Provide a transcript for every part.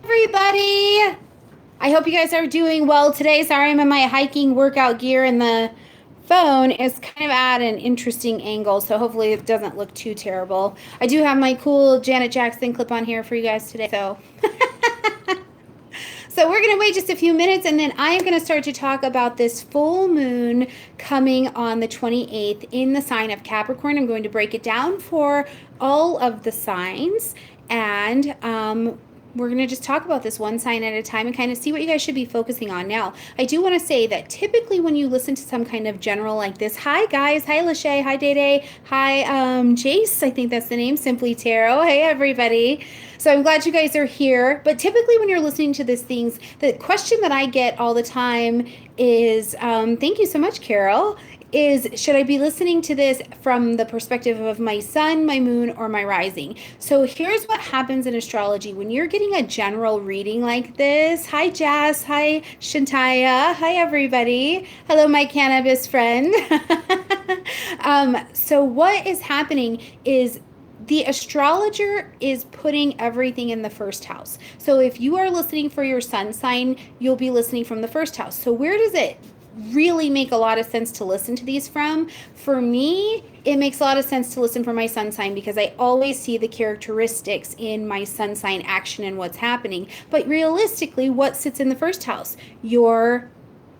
Everybody. I hope you guys are doing well today. Sorry, I'm in my hiking workout gear and the phone is kind of at an interesting angle, so hopefully it doesn't look too terrible. I do have my cool Janet Jackson clip on here for you guys today, so we're going to wait just a few minutes and then I am going to start to talk about this full moon coming on the 28th in the sign of Capricorn. I'm going to break it down for all of the signs and we're going to just talk about this one sign at a time and kind of see what you guys should be focusing on. Now, I do want to say that typically when you listen to some kind of general like this, hi guys, hi Lachey, hi Day Day, hi Jace, I think that's the name, Simply Tarot, hey everybody. So I'm glad you guys are here. But typically when you're listening to these things, the question that I get all the time is, thank you so much, Carol, is should I be listening to this from the perspective of my sun, my moon, or my rising? So here's what happens in astrology. When you're getting a general reading like this, hi Jazz, hi Shantaya, hi everybody. Hello, my cannabis friend. So what is happening is the astrologer is putting everything in the first house. So if you are listening for your sun sign, you'll be listening from the first house. So where does it really make a lot of sense to listen to these from? For me, it makes a lot of sense to listen for my sun sign because I always see the characteristics in my sun sign action and what's happening. But realistically, what sits in the first house? Your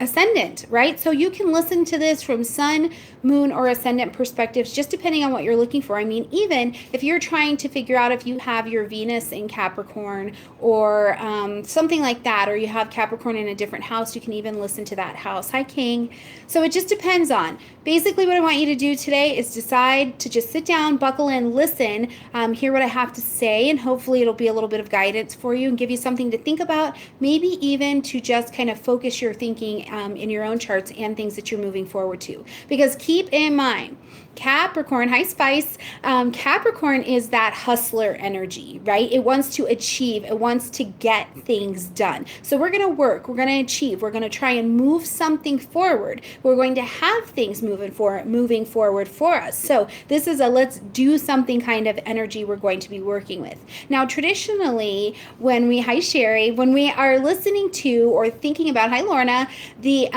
ascendant, right? So you can listen to this from sun, moon, or ascendant perspectives, just depending on what you're looking for. I mean, even if you're trying to figure out if you have your Venus in Capricorn or something like that, or you have Capricorn in a different house, you can even listen to that house. Hi, King. So it just depends on. Basically, what I want you to do today is decide to just sit down, buckle in, listen, hear what I have to say, and hopefully it'll be a little bit of guidance for you and give you something to think about, maybe even to just kind of focus your thinking in your own charts and things that you're moving forward to. Because keep in mind, Capricorn, hi Spice, Capricorn is that hustler energy, right? It wants to achieve, it wants to get things done. So we're going to work, we're going to achieve, we're going to try and move something forward. We're going to have things moving forward for us. So this is a let's do something kind of energy we're going to be working with. Now, traditionally, hi Sherry, when we are listening to or thinking about, hi Lorna, the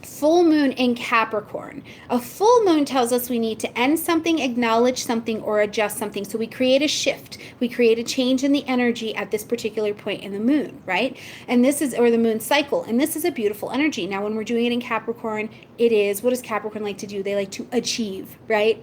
full moon in Capricorn. A full moon tells us we need to end something, acknowledge something, or adjust something. So we create a shift. We create a change in the energy at this particular point in the moon, right? And this is, or the moon cycle. And this is a beautiful energy. Now, when we're doing it in Capricorn, it is, what does Capricorn like to do? They like to achieve, right?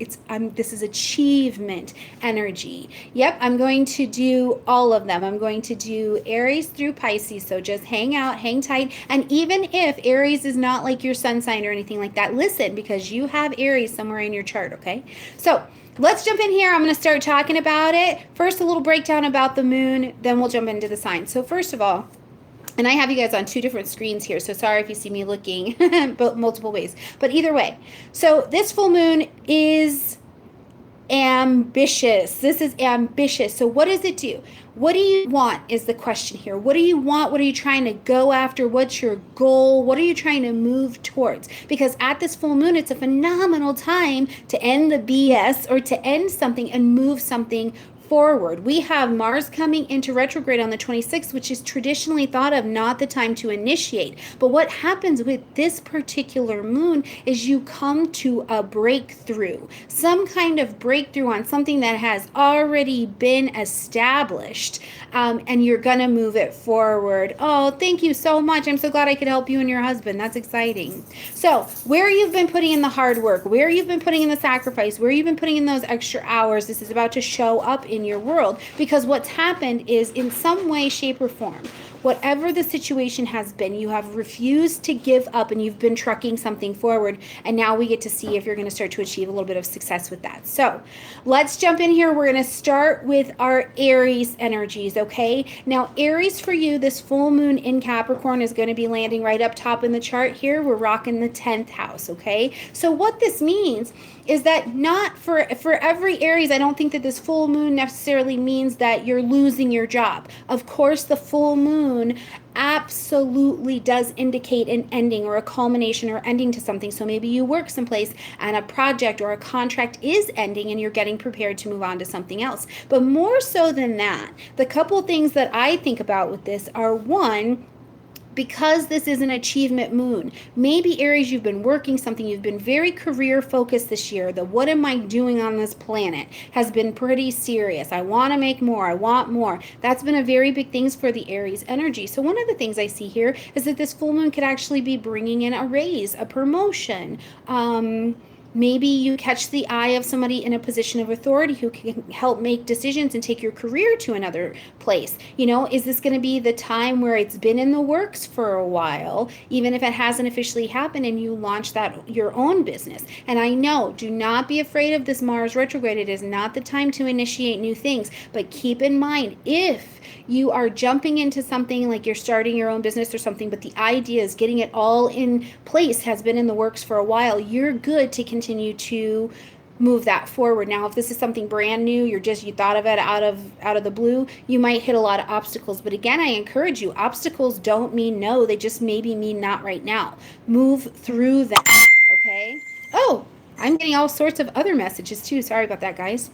This is achievement energy. Yep, I'm going to do all of them. I'm going to do Aries through Pisces. So just hang out, hang tight. And even if Aries is not like your sun sign or anything like that, listen, because you have Aries somewhere in your chart, okay? So let's jump in here. I'm going to start talking about it. First, a little breakdown about the moon, then we'll jump into the signs. So first of all, and I have you guys on two different screens here, so sorry if you see me looking multiple ways. But either way, so this full moon is ambitious. This is ambitious. So what does it do? What do you want is the question here. What do you want? What are you trying to go after? What's your goal? What are you trying to move towards? Because at this full moon, it's a phenomenal time to end the BS or to end something and move something forward. We have Mars coming into retrograde on the 26th, which is traditionally thought of not the time to initiate. But what happens with this particular moon is you come to a breakthrough, some kind of breakthrough on something that has already been established, and you're going to move it forward. Oh, thank you so much. I'm so glad I could help you and your husband. That's exciting. So where you've been putting in the hard work, where you've been putting in the sacrifice, where you've been putting in those extra hours, this is about to show up in your world, because what's happened is in some way, shape, or form, whatever the situation has been, you have refused to give up and you've been trucking something forward, and now we get to see if you're going to start to achieve a little bit of success with that. So let's jump in here. We're going to start with our Aries energies, okay? Now, Aries for you, this full moon in Capricorn is going to be landing right up top in the chart here. We're rocking the 10th house, okay? So what this means is that not for every Aries, I don't think that this full moon necessarily means that you're losing your job. Of course, the full moon moon absolutely does indicate an ending or a culmination or ending to something. So maybe you work someplace and a project or a contract is ending and you're getting prepared to move on to something else. But more so than that, the couple things that I think about with this are, one, because this is an achievement moon, maybe Aries, you've been working something, you've been very career focused this year. The what am I doing on this planet has been pretty serious. I want to make more, I want more. That's been a very big thing for the Aries energy. So one of the things I see here is that this full moon could actually be bringing in a raise, a promotion. Maybe you catch the eye of somebody in a position of authority who can help make decisions and take your career to another place. Is this going to be the time where it's been in the works for a while, even if it hasn't officially happened, and you launch your own business? And I know, do not be afraid of this Mars retrograde. It is not the time to initiate new things, but keep in mind, if you are jumping into something like you're starting your own business or something, but the idea is getting it all in place, has been in the works for a while, you're good to continue to move that forward. Now, if this is something brand new, you thought of it out of the blue, you might hit a lot of obstacles. But again, I encourage you, obstacles don't mean no, they just maybe mean not right now. Move through them, okay? Oh, I'm getting all sorts of other messages too. Sorry about that, guys.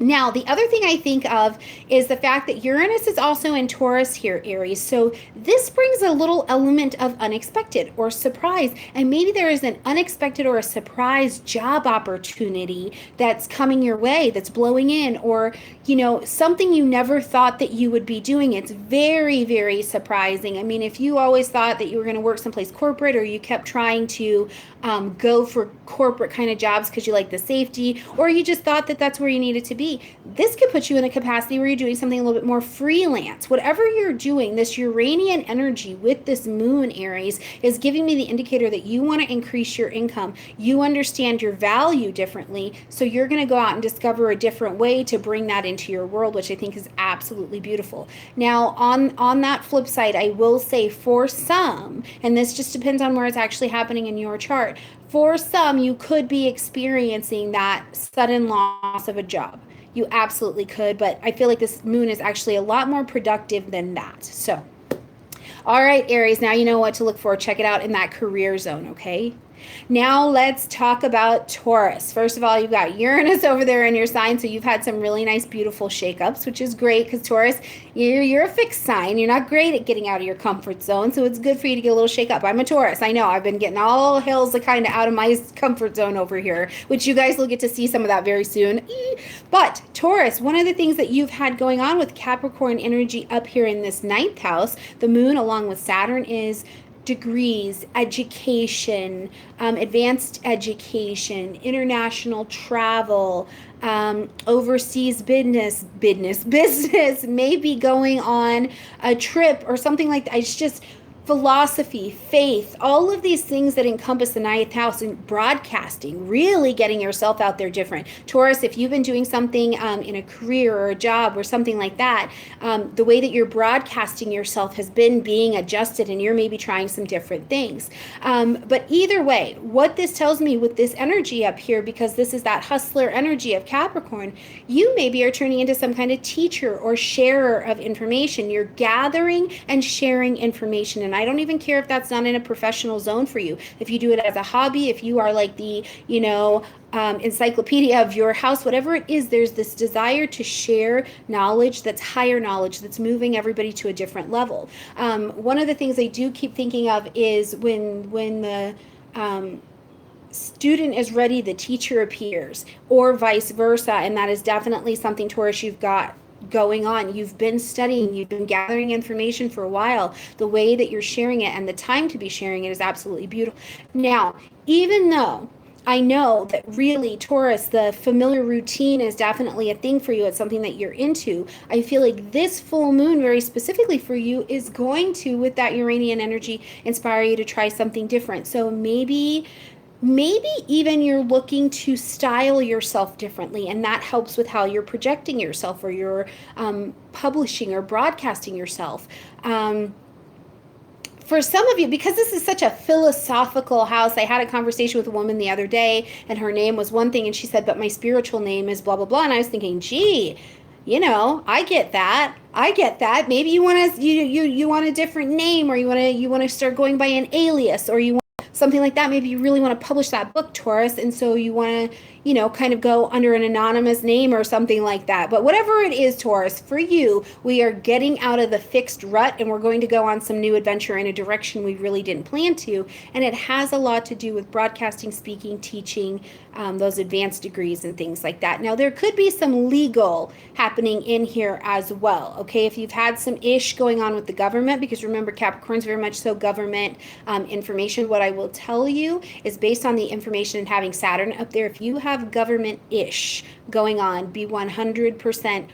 Now, the other thing I think of is the fact that Uranus is also in Taurus here, Aries. So this brings a little element of unexpected or surprise. And maybe there is an unexpected or a surprise job opportunity that's coming your way, that's blowing in, or, something you never thought that you would be doing. It's very, very surprising. I mean, if you always thought that you were going to work someplace corporate, or you kept trying to go for corporate kind of jobs because you like the safety, or you just thought that that's where you needed to be, this could put you in a capacity where you're doing something a little bit more freelance. Whatever you're doing, this Uranian energy with this moon, Aries, is giving me the indicator that you want to increase your income. You understand your value differently, so you're going to go out and discover a different way to bring that into your world, which I think is absolutely beautiful. Now, on that flip side, I will say for some, and this just depends on where it's actually happening in your chart, for some, you could be experiencing that sudden loss of a job. You absolutely could, but I feel like this moon is actually a lot more productive than that. So, all right, Aries, now you know what to look for. Check it out in that career zone, okay? Now let's talk about Taurus. First of all, you've got Uranus over there in your sign, so you've had some really nice, beautiful shakeups, which is great because Taurus, you're a fixed sign. You're not great at getting out of your comfort zone, so it's good for you to get a little shake up. I'm a Taurus. I know. I've been getting all hills kind of out of my comfort zone over here, which you guys will get to see some of that very soon. But Taurus, one of the things that you've had going on with Capricorn energy up here in this 9th house, the moon along with Saturn, is degrees, education, advanced education, international travel, overseas business, maybe going on a trip or something like that. It's just philosophy, faith, all of these things that encompass the 9th house, and broadcasting, really getting yourself out there different. Taurus, if you've been doing something in a career or a job or something like that, the way that you're broadcasting yourself has been being adjusted, and you're maybe trying some different things. But either way, what this tells me with this energy up here, because this is that hustler energy of Capricorn, you maybe are turning into some kind of teacher or sharer of information. You're gathering and sharing information, and I don't even care if that's not in a professional zone for you. If you do it as a hobby, if you are like the, encyclopedia of your house, whatever it is, there's this desire to share knowledge that's higher knowledge, that's moving everybody to a different level. One of the things I do keep thinking of is when the student is ready, the teacher appears, or vice versa, and that is definitely something, Taurus, you've got going on. You've been studying, you've been gathering information for a while. The way that you're sharing it and the time to be sharing it is absolutely beautiful. Now, even though I know that really, Taurus, the familiar routine is definitely a thing for you, it's something that you're into, I feel like this full moon, very specifically for you, is going to, with that Uranian energy, inspire you to try something different. So maybe even you're looking to style yourself differently, and that helps with how you're projecting yourself, or you're publishing or broadcasting yourself. For some of you, because this is such a philosophical house, I had a conversation with a woman the other day, and her name was one thing, and she said, but my spiritual name is blah, blah, blah. And I was thinking, gee, I get that. I get that. Maybe you want to you want a different name, or you want to start going by an alias, or you want something like that. Maybe you really want to publish that book, Taurus, and so you want to, kind of go under an anonymous name or something like that. But whatever it is, Taurus, for you, we are getting out of the fixed rut and we're going to go on some new adventure in a direction we really didn't plan to. And it has a lot to do with broadcasting, speaking, teaching, those advanced degrees and things like that. Now, there could be some legal happening in here as well. Okay, if you've had some ish going on with the government, because remember, Capricorn's very much so government information. What I will tell you is based on the information and having Saturn up there, if you have government ish going on, be 100%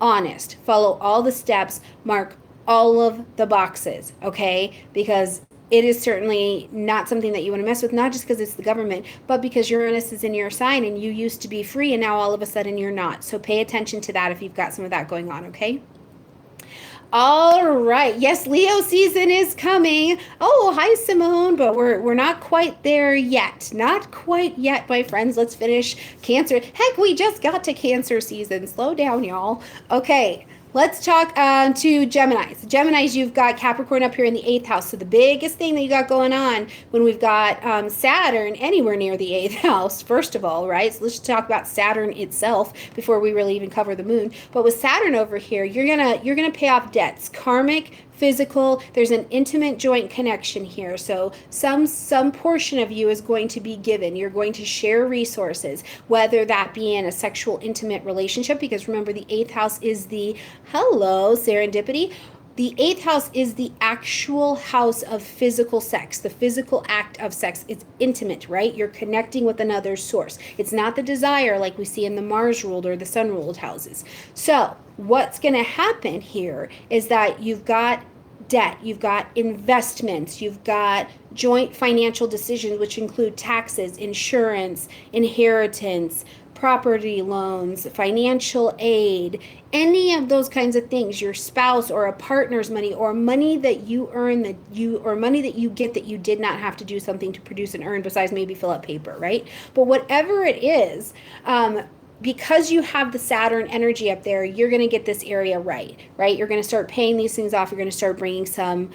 honest, follow all the steps, mark all of the boxes, okay? Because it is certainly not something that you want to mess with, not just because it's the government, but because Uranus is in your sign and you used to be free and now all of a sudden you're not. So pay attention to that if you've got some of that going on, okay? All right. Yes, Leo season is coming. Oh, hi, Simone, but we're not quite there yet. Not quite yet, my friends. Let's finish Cancer. Heck, we just got to Cancer season. Slow down, y'all. Okay. Let's talk to Geminis. Geminis, you've got Capricorn up here in the 8th house. So the biggest thing that you got going on when we've got Saturn anywhere near the 8th house, first of all, right? So let's talk about Saturn itself before we really even cover the moon. But with Saturn over here, you're gonna pay off debts, karmic, physical. There's an intimate joint connection here. So some portion of you is going to be given. You're going to share resources, whether that be in a sexual intimate relationship, because remember the 8th house is the serendipity. The 8th house is the actual house of physical sex, the physical act of sex. It's intimate, right? You're connecting with another source. It's not the desire like we see in the Mars ruled or the Sun ruled houses. So what's going to happen here is that you've got debt, you've got investments, you've got joint financial decisions, which include taxes, insurance, inheritance, property loans, financial aid, any of those kinds of things, your spouse or a partner's money, or money that you earn or money that you get that you did not have to do something to produce and earn besides maybe fill out paper, right? But whatever it is, because you have the Saturn energy up there, you're going to get this area right? You're going to start paying these things off. You're going to start bringing some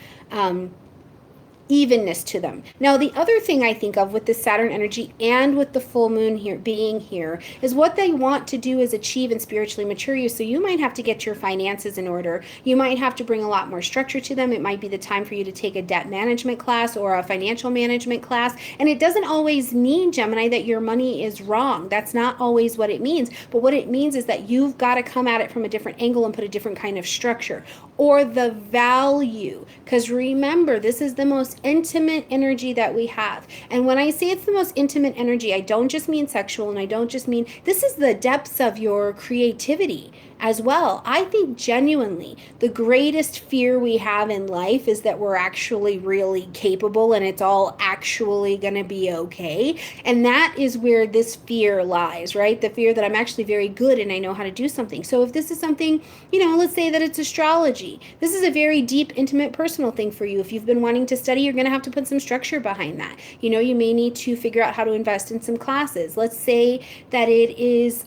evenness to them. Now, the other thing I think of with the Saturn energy and with the full moon here being here is what they want to do is achieve and spiritually mature you. So you might have to get your finances in order. You might have to bring a lot more structure to them. It might be the time for you to take a debt management class or a financial management class. And it doesn't always mean, Gemini, that your money is wrong. That's not always what it means. But what it means is that you've got to come at it from a different angle and put a different kind of structure, or the value. Because remember, this is the most intimate energy that we have. And when I say it's the most intimate energy, I don't just mean sexual, and I don't just mean, this is the depths of your creativity as well. I think genuinely the greatest fear we have in life is that we're actually really capable and it's all actually going to be okay. And that is where this fear lies, right? The fear that I'm actually very good and I know how to do something. So if this is something, let's say that it's astrology. This is a very deep, intimate, personal thing for you. If you've been wanting to study, you're going to have to put some structure behind that. You may need to figure out how to invest in some classes. Let's say that it is,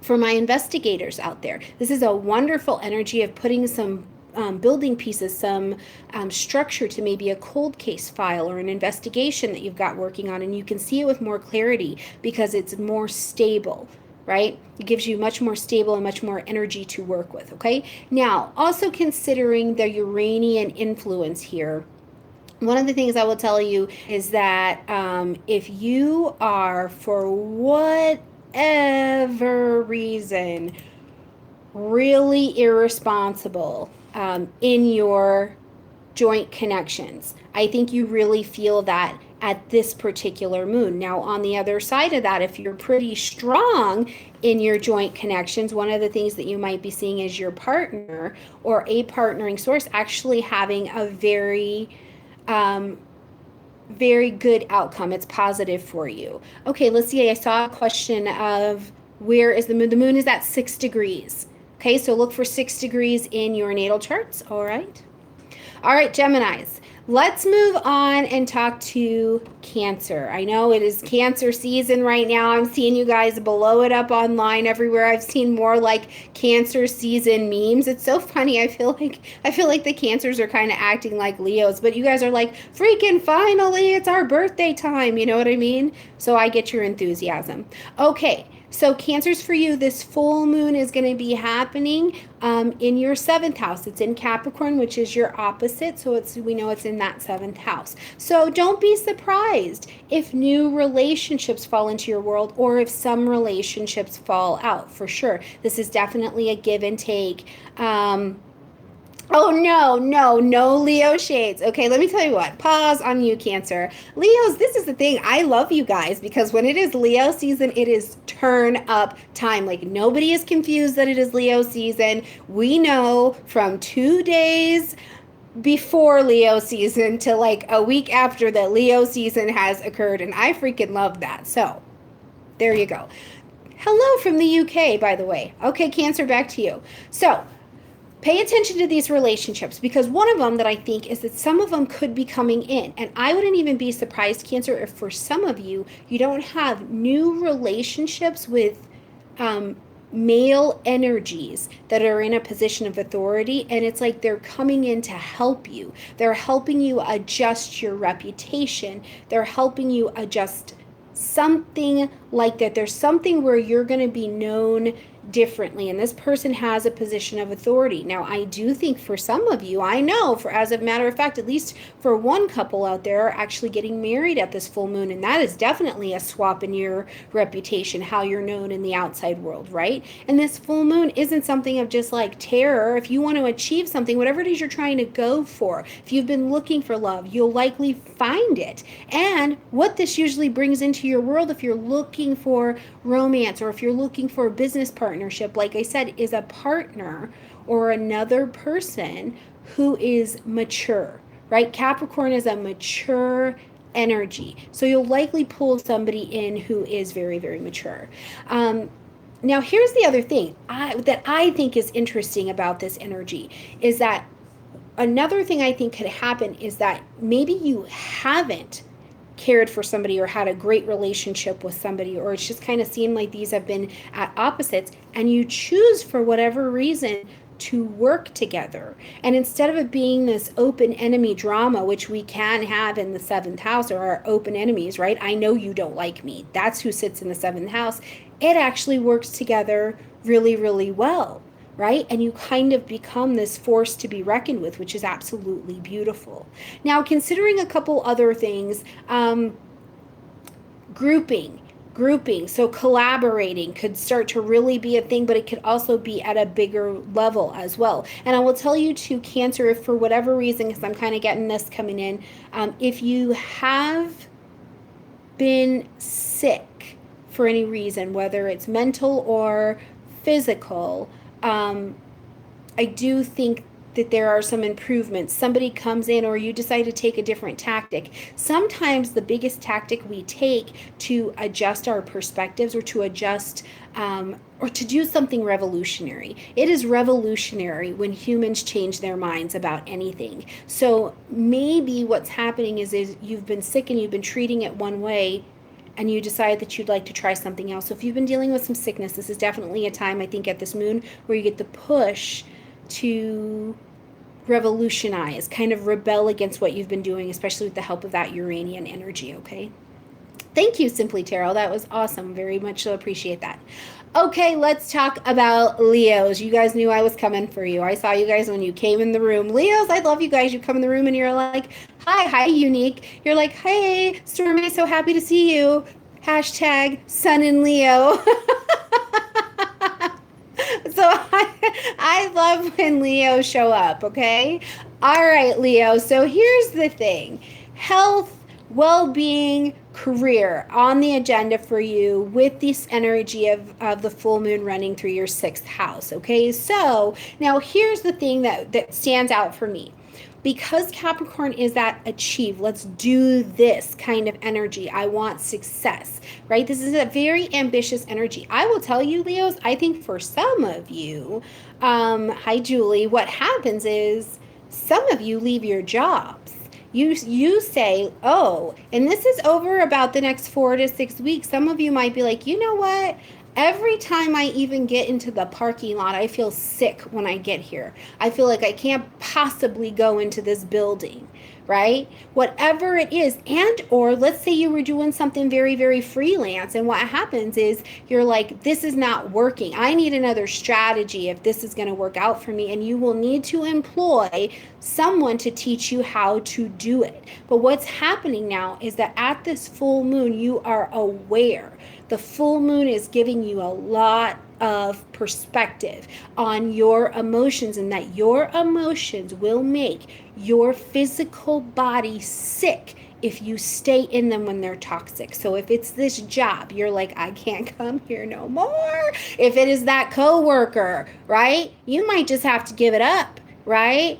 for my investigators out there, this is a wonderful energy of putting some building pieces, some structure to maybe a cold case file or an investigation that you've got working on, and you can see it with more clarity because it's more stable, right? It gives you much more stable and much more energy to work with, okay? Now, also considering the Uranian influence here, one of the things I will tell you is that if you are, for whatever reason, really irresponsible in your joint connections, I think you really feel that at this particular moon. Now, on the other side of that, if you're pretty strong in your joint connections, one of the things that you might be seeing is your partner or a partnering source actually having a very good outcome. It's positive for you. Okay, let's see. I saw a question of where is the moon? The moon is at 6 degrees. Okay, so look for 6 degrees in your natal charts. All right, Geminis. Let's move on and talk to Cancer. I know it is Cancer season right now. I'm seeing you guys blow it up online everywhere. I've seen more like Cancer season memes. It's so funny. I feel like the Cancers are kind of acting like Leos, but you guys are like, freaking finally, it's our birthday time. You know what I mean? So I get your enthusiasm. Okay. So Cancers, for you, this full moon is going to be happening in your seventh house. It's in Capricorn, which is your opposite. So we know it's in that seventh house. So don't be surprised if new relationships fall into your world or if some relationships fall out, for sure. This is definitely a give and take. Oh, no Leo shades. Okay, let me tell you what. Pause on you, Cancer. Leos, this is the thing. I love you guys because when it is Leo season, it is turn up time. Like, nobody is confused that it is Leo season. We know from 2 days before Leo season to like a week after that Leo season has occurred, and I freaking love that. So, there you go. Hello from the UK, by the way. Okay, Cancer, back to you. So, pay attention to these relationships because one of them that I think is that some of them could be coming in. And I wouldn't even be surprised, Cancer, if for some of you, you don't have new relationships with male energies that are in a position of authority. And it's like they're coming in to help you. They're helping you adjust your reputation. They're helping you adjust something like that. There's something where you're going to be known differently, and this person has a position of authority. Now, I do think for some of you, I know, for as a matter of fact, at least for one couple out there are actually getting married at this full moon, and that is definitely a swap in your reputation, how you're known in the outside world, right? And this full moon isn't something of just like terror. If you want to achieve something, whatever it is you're trying to go for, if you've been looking for love, you'll likely find it. And what this usually brings into your world, if you're looking for romance or if you're looking for a business partnership, like I said, is a partner or another person who is mature, right? Capricorn is a mature energy. So you'll likely pull somebody in who is very, very mature. Now, here's the other thing that I think is interesting about this energy is that another thing I think could happen is that maybe you haven't cared for somebody or had a great relationship with somebody, or it's just kind of seemed like these have been at opposites, and you choose for whatever reason to work together. And instead of it being this open enemy drama, which we can have in the seventh house, or our open enemies, right? I know you don't like me. That's who sits in the seventh house. It actually works together really, really well, right? And you kind of become this force to be reckoned with, which is absolutely beautiful. Now, considering a couple other things, grouping. So collaborating could start to really be a thing, but it could also be at a bigger level as well. And I will tell you too, Cancer, if for whatever reason, because I'm kind of getting this coming in, if you have been sick for any reason, whether it's mental or physical, I do think that there are some improvements. Somebody comes in or you decide to take a different tactic. Sometimes the biggest tactic we take to adjust our perspectives or to adjust or to do something revolutionary. It is revolutionary when humans change their minds about anything. So maybe what's happening is you've been sick and you've been treating it one way, and you decide that you'd like to try something else. So if you've been dealing with some sickness, this is definitely a time, I think, at this moon where you get the push to revolutionize, kind of rebel against what you've been doing, especially with the help of that Uranian energy, okay? Thank you, Simply Tarot. That was awesome. Very much so appreciate that. Okay, let's talk about Leos. You guys knew I was coming for you. I saw you guys when you came in the room. Leos, I love you guys. You come in the room and you're like, hi, Unique. You're like, hey, Stormie, so happy to see you. Hashtag Sun in Leo. So I love when Leos show up, okay? All right, Leo. So here's the thing. Health, well-being, career on the agenda for you with this energy of the full moon running through your sixth house, okay? So now here's the thing that stands out for me. Because Capricorn is that achieve, let's do this kind of energy. I want success, right? This is a very ambitious energy. I will tell you, Leos, I think for some of you, hi, Julie, what happens is some of you leave your jobs. You say, oh, and this is over about the next 4 to 6 weeks. Some of you might be like, you know what? Every time I even get into the parking lot, I feel sick when I get here. I feel like I can't possibly go into this building, right? Whatever it is. And or let's say you were doing something very, very freelance, and what happens is you're like, this is not working. I need another strategy if this is going to work out for me, and you will need to employ someone to teach you how to do it. But what's happening now is that at this full moon, you are aware. The full moon is giving you a lot of perspective on your emotions, and that your emotions will make your physical body sick if you stay in them when they're toxic. So if it's this job, you're like, I can't come here no more. If it is that coworker, right? You might just have to give it up, right?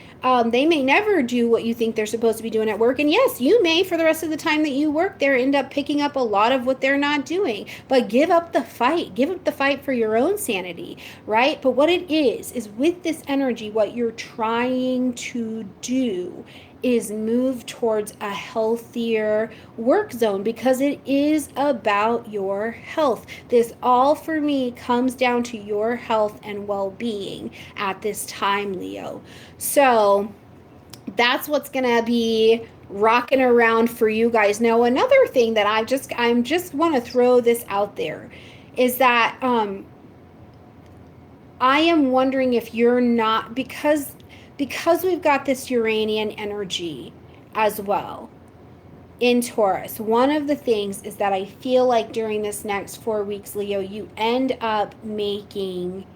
They may never do what you think they're supposed to be doing at work. And yes, you may, for the rest of the time that you work there, end up picking up a lot of what they're not doing. But give up the fight. Give up the fight for your own sanity, right? But what it is with this energy, what you're trying to do is move towards a healthier work zone, because it is about your health. This all for me comes down to your health and well-being at this time, Leo. So that's what's gonna be rocking around for you guys. Now, another thing that I'm just want to throw this out there is that I am wondering if you're not, because we've got this Uranian energy as well in Taurus. One of the things is that I feel like during this next 4 weeks, Leo, you end up making,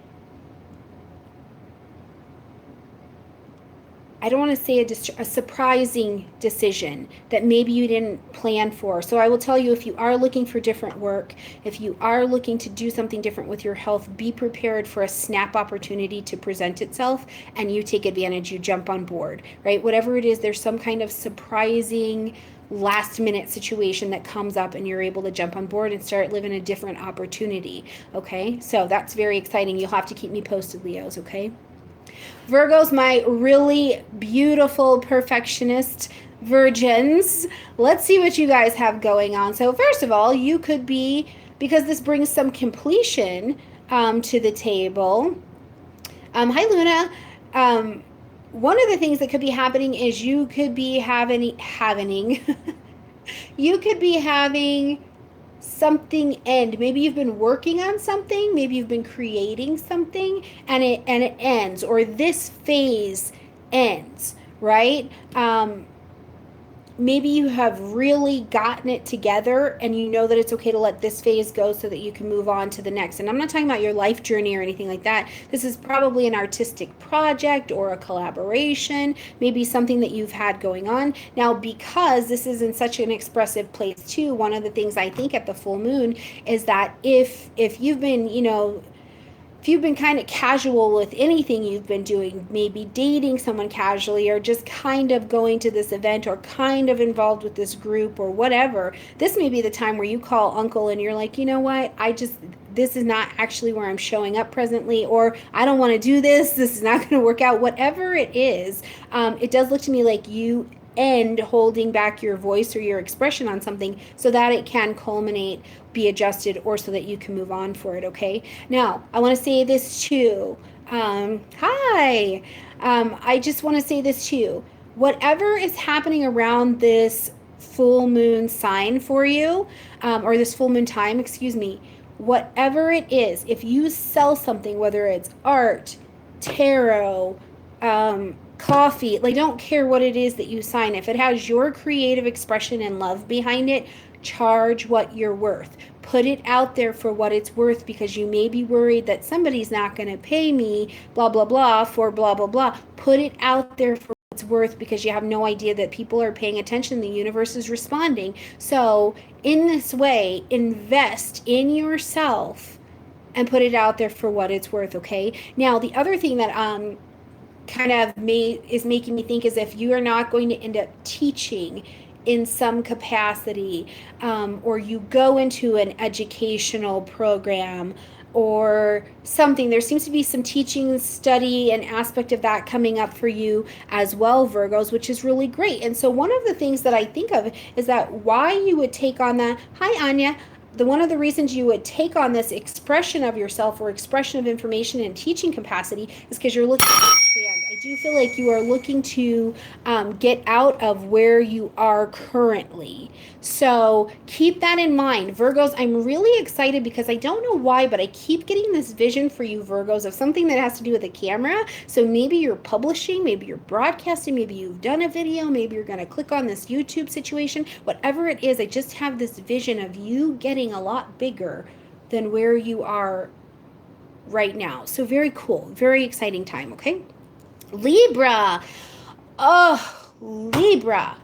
I don't want to say a surprising decision that maybe you didn't plan for. So I will tell you, if you are looking for different work, if you are looking to do something different with your health, be prepared for a snap opportunity to present itself, and you take advantage, you jump on board, right? Whatever it is, there's some kind of surprising last minute situation that comes up, and you're able to jump on board and start living a different opportunity. Okay, so that's very exciting. You'll have to keep me posted, Leos. Okay. Virgos, my really beautiful perfectionist virgins. Let's see what you guys have going on. So first of all, you could be, because this brings some completion to the table. Hi, Luna. One of the things that could be happening is you could be having you could be having something end. Maybe you've been working on something, maybe you've been creating something, and it ends, or this phase ends, right? Maybe you have really gotten it together, and you know that it's okay to let this phase go so that you can move on to the next. And I'm not talking about your life journey or anything like that. This is probably an artistic project or a collaboration, maybe something that you've had going on. Now, because this is in such an expressive place too, one of the things I think at the full moon is that if you've been, if you've been kind of casual with anything you've been doing, maybe dating someone casually, or just kind of going to this event, or kind of involved with this group or whatever, this may be the time where you call uncle and you're like, you know what, this is not actually where I'm showing up presently, or I don't want to do this is not going to work out. Whatever it is, it does look to me like you end holding back your voice or your expression on something so that it can culminate, be adjusted, or so that you can move on for it. Okay, now I want to say this too. Hi. I just want to say this too. Whatever is happening around this full moon sign for you, or this full moon time, excuse me, whatever it is, if you sell something, whether it's art, tarot, coffee, like, don't care what it is that you sign. If it has your creative expression and love behind it, charge what you're worth. Put it out there for what it's worth, because you may be worried that somebody's not going to pay me, blah, blah, blah, for blah, blah, blah. Put it out there for what it's worth, because you have no idea that people are paying attention. The universe is responding. So in this way, invest in yourself and put it out there for what it's worth. Okay. Now, the other thing that, kind of is making me think is, if you are not going to end up teaching in some capacity, or you go into an educational program, or something. There seems to be some teaching, study, and aspect of that coming up for you as well, Virgos, which is really great. And so one of the things that I think of is that why you would take on that. Hi, Anya. One of the reasons you would take on this expression of yourself or expression of information in teaching capacity is because you're looking to expand. I do feel like you are looking to get out of where you are currently. So keep that in mind. Virgos, I'm really excited because I don't know why, but I keep getting this vision for you, Virgos, of something that has to do with a camera. So maybe you're publishing, maybe you're broadcasting, maybe you've done a video, maybe you're going to click on this YouTube situation. Whatever it is, I just have this vision of you getting a lot bigger than where you are right now. So very cool, very exciting time, okay? Libra. Oh, Libra.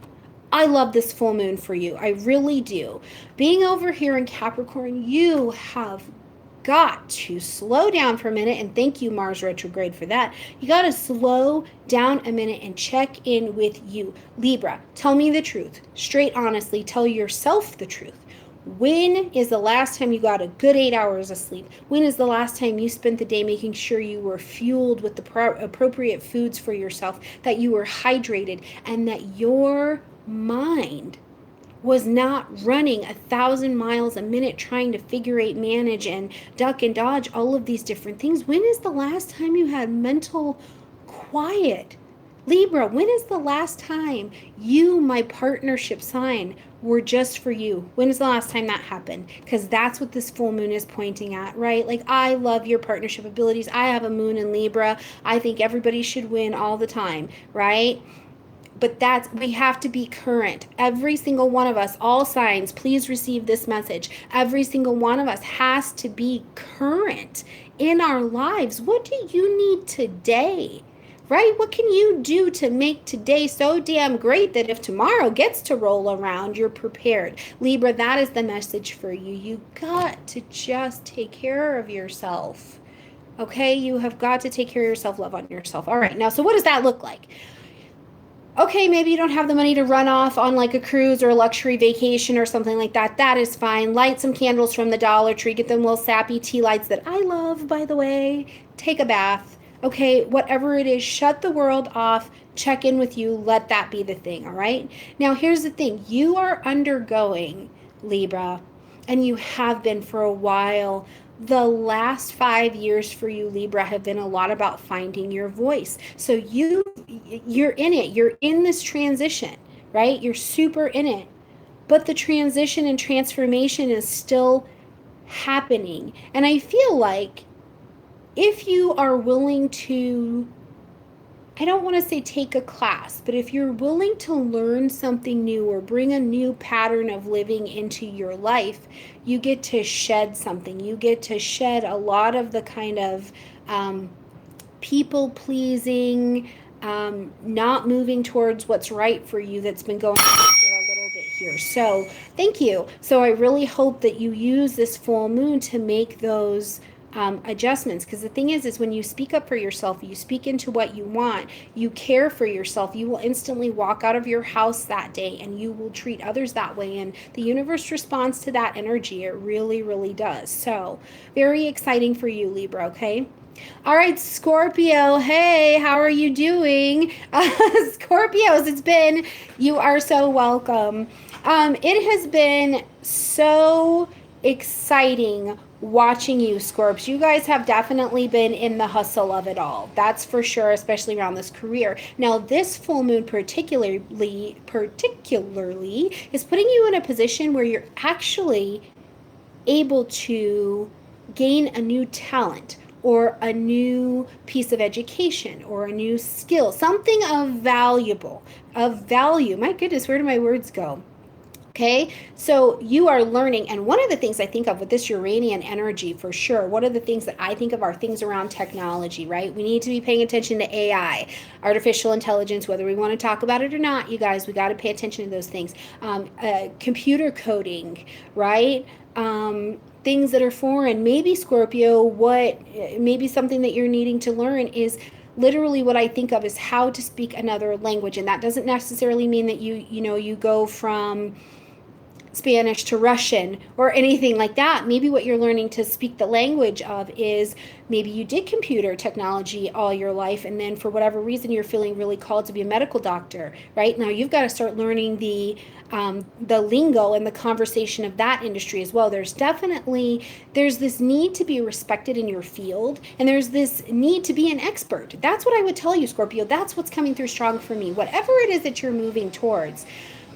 I love this full moon for you. I really do. Being over here in Capricorn, you have got to slow down for a minute, and thank you, Mars retrograde, for that. You got to slow down a minute and check in with you. Libra, tell me the truth. Straight, honestly, tell yourself the truth. When is the last time you got a good 8 hours of sleep? When is the last time you spent the day making sure you were fueled with the appropriate foods for yourself, that you were hydrated, and that your mind was not running 1,000 miles a minute trying to figure eight, manage, and duck and dodge all of these different things? When is the last time you had mental quiet? Libra, when is the last time you, my partnership sign, were just for you? When is the last time that happened? Because that's what this full moon is pointing at, right? Like, I love your partnership abilities. I have a moon in Libra. I think everybody should win all the time, right? But we have to be current. Every single one of us, all signs, please receive this message. Every single one of us has to be current in our lives. What do you need today? Right? What can you do to make today so damn great that if tomorrow gets to roll around, you're prepared? Libra, that is the message for you. You got to just take care of yourself. Okay? You have got to take care of yourself, love on yourself. All right. Now, so what does that look like? Okay, maybe you don't have the money to run off on like a cruise or a luxury vacation or something like that. That is fine. Light some candles from the Dollar Tree. Get them little sappy tea lights that I love, by the way. Take a bath. Okay, whatever it is, shut the world off, check in with you, let that be the thing, all right? Now, here's the thing. You are undergoing, Libra, and you have been for a while. The last 5 years for you, Libra, have been a lot about finding your voice. So you're in it. You're in this transition, right? You're super in it. But the transition and transformation is still happening. And I feel like if you are willing to, I don't want to say take a class, but if you're willing to learn something new or bring a new pattern of living into your life, you get to shed something. You get to shed a lot of the kind of people pleasing, not moving towards what's right for you that's been going on for a little bit here. So thank you. So I really hope that you use this full moon to make those adjustments, because the thing is when you speak up for yourself, you speak into what you want, you care for yourself, you will instantly walk out of your house that day and you will treat others that way, and the universe responds to that energy. It really, really does. So very exciting for you, Libra. Okay. All right, Scorpio. Hey, how are you doing? Scorpios, you are so welcome. It has been so exciting watching you, Scorps. You guys have definitely been in the hustle of it all. That's for sure, especially around this career. Now, this full moon particularly is putting you in a position where you're actually able to gain a new talent or a new piece of education or a new skill, something of value. My goodness, where do my words go? Okay, so you are learning, and one of the things I think of with this Uranian energy, for sure, one of the things that I think of are things around technology, right? We need to be paying attention to AI, artificial intelligence, whether we want to talk about it or not, you guys, we got to pay attention to those things. Computer coding, right? Things that are foreign. Maybe, Scorpio, maybe something that you're needing to learn is literally what I think of is how to speak another language. And that doesn't necessarily mean that you go from Spanish to Russian or anything like that. Maybe what you're learning to speak the language of is maybe you did computer technology all your life, and then for whatever reason you're feeling really called to be a medical doctor. Right now, you've got to start learning the lingo and the conversation of that industry as well. There's this need to be respected in your field, and there's this need to be an expert. That's what I would tell you, Scorpio. That's what's coming through strong for me. Whatever it is that you're moving towards,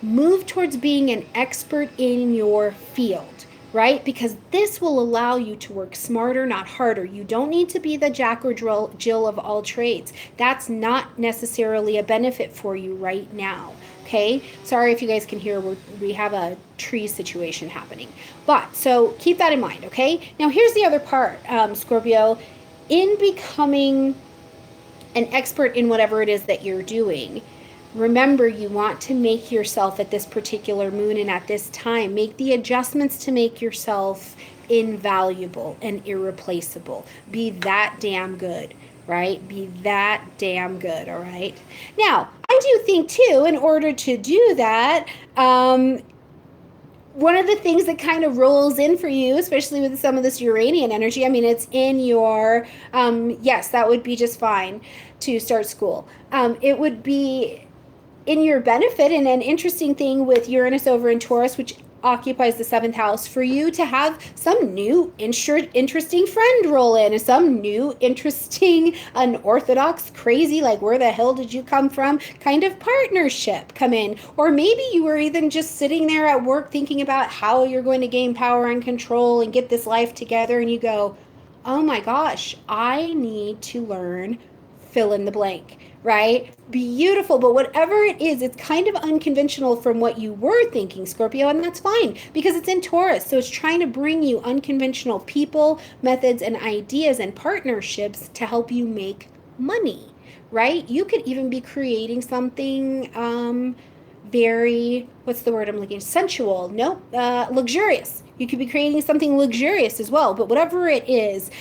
move towards being an expert in your field, right? Because this will allow you to work smarter, not harder. You don't need to be the Jack or Jill of all trades. That's not necessarily a benefit for you right now. Okay, sorry if you guys can hear, we have a tree situation happening. But so keep that in mind, okay? Now here's the other part, Scorpio. In becoming an expert in whatever it is that you're doing, remember, you want to make yourself at this particular moon and at this time, make the adjustments to make yourself invaluable and irreplaceable. Be that damn good, right? Be that damn good, all right? Now, I do think, too, in order to do that, one of the things that kind of rolls in for you, especially with some of this Uranian energy, I mean, it's in your, yes, that would be just fine to start school. It would be in your benefit, and an interesting thing with Uranus over in Taurus, which occupies the 7th house, for you to have some new interesting friend roll in, some new interesting unorthodox crazy, like where the hell did you come from kind of partnership come in. Or maybe you were even just sitting there at work thinking about how you're going to gain power and control and get this life together, and you go, oh my gosh, I need to learn fill in the blank, right? Beautiful. But whatever it is, it's kind of unconventional from what you were thinking, Scorpio, and that's fine because it's in Taurus. So it's trying to bring you unconventional people, methods, and ideas and partnerships to help you make money, right? You could even be creating something very, what's the word I'm looking for? Sensual. Nope. Luxurious. You could be creating something luxurious as well. But whatever it is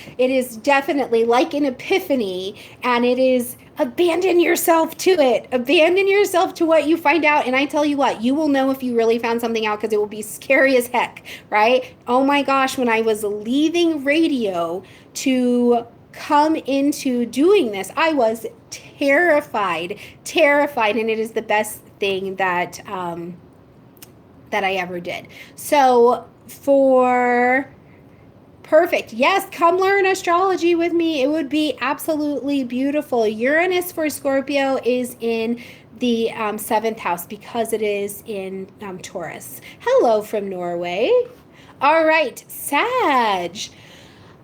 definitely like an epiphany, and it is abandon yourself to it. Abandon yourself to what you find out. And I tell you what, you will know if you really found something out because it will be scary as heck, right? Oh my gosh, when I was leaving radio to come into doing this, I was terrified, and it is the best thing that I ever did. So perfect. Yes, come learn astrology with me. It would be absolutely beautiful. Uranus for Scorpio is in the 7th house because it is in Taurus. Hello from Norway. All right, Sag.